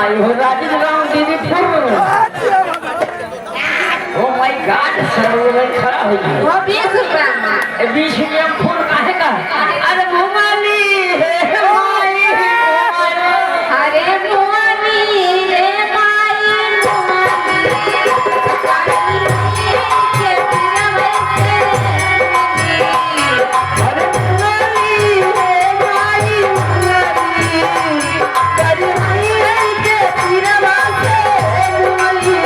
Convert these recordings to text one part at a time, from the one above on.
माई हो राजेश राम दीदी फुल। Oh my God सर में खड़ा हो गया। वो 20 रुपया 20 रुपया फुल काहे का? अरे भूमाली हे माई अरे भुवनी रे माई भुवनी के पिरवैसे अरे भूमाली हे माई भूमाली करी माई के पिरवासे भूमाली।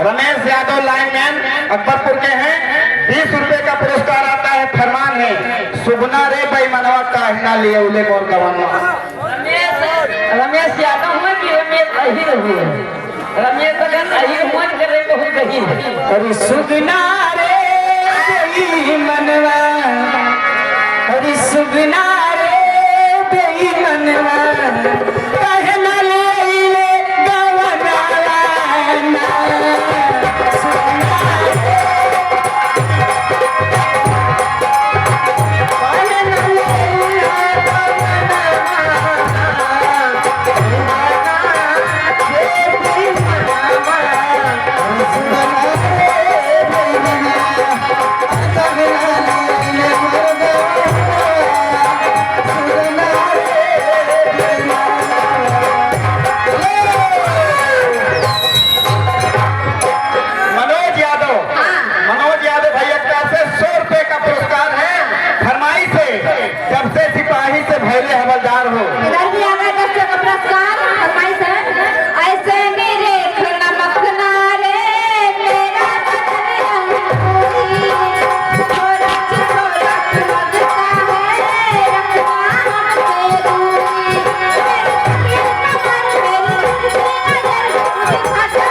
रमेश यादव लाइनमैन अकबरपुर के हैं। 20 रुपए का पुरस्कार आता है। फरमान है सुगना रे बेईमानवा कहना लिए उले और गवाना। रमेश यादव हुआ कि रमेश अहिर हुए? रमेश अगर अहिर मन करे बहुत गहीर। अरे सुगना रे बेईमानवा अरे सुगना रे बेईमानवा कहना लिए गवाना। हवलदार हो इधर भी आ गए 10 का पुरस्कार फरमाइश है। ऐसे मेरे नमक नारे मेरा बदन रंगोली थोड़ा थोड़ा लगता है रखवा हम दूरी मेरी नजर मेरी नजर हटा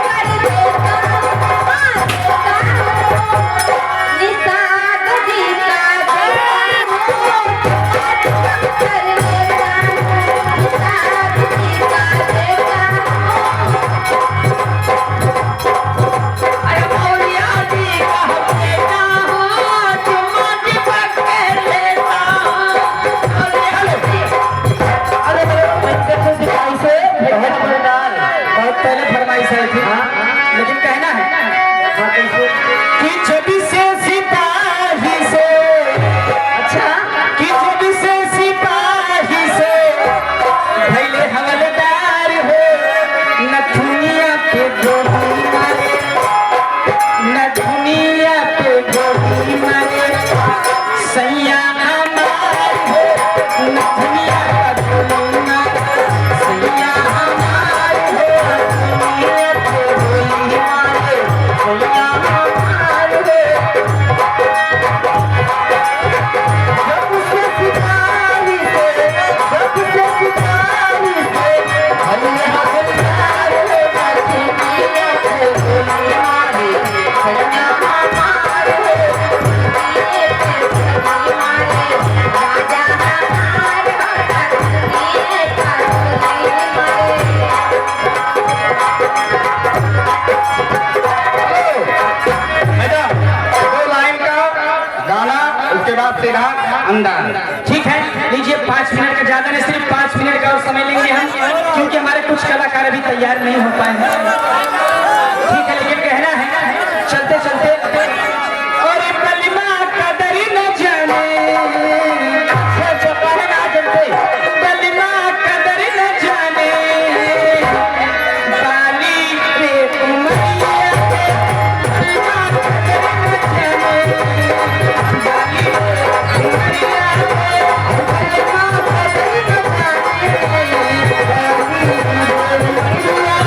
कर देता निसाद जी का लेकिन कहना है कि जब से सिपाही से अच्छा कि जब से सिपाही से भैले हवलदार हो न दुनिया पे गोली मारे न दुनिया पे गोली मारे सैया हमार हो न दुनिया पे गोली मारे सैया हमार हो दुनिया पे गोली मारे सैया हमार हो। जब से सिपाही से भले हवलदार हो न दुनिया पे गोली मारे सैया हमार हो। मैडम 2 लाइन का गाना उसके बाद सीधा अंदाज। ठीक है लीजिए 5 मिनट का ज्यादा नहीं सिर्फ 5 मिनट का और समय लेंगे हम क्योंकि हमारे कुछ कलाकार अभी तैयार नहीं हो पाए हैं। ठीक है लेकिन कहना है चलते चलते और कलिमा कदर न जाने कलिमा कदर न जाने बाली रे उमरिया कलिमा कदर न जाने बाली रे उमरिया कलिमा कदर न जाने बाली रे उमरिया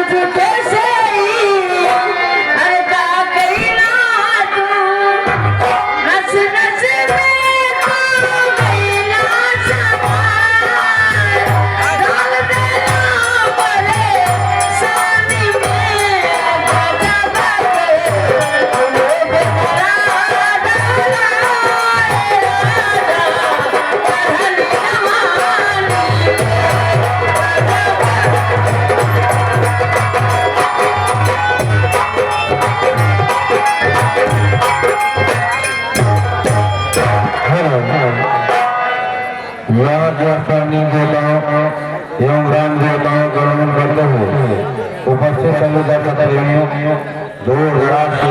झूठे से अरे का गई ना तू नस नस में खो गई ना सवार डाल देना बड़े सानी में बजा बजे बोले बेरा डाला करहनी जवानी यहाँ देवतानी देवताओं एवं राम देवताओं का नमन करते हुए उपस्थित समुदाय में दो राष्ट्र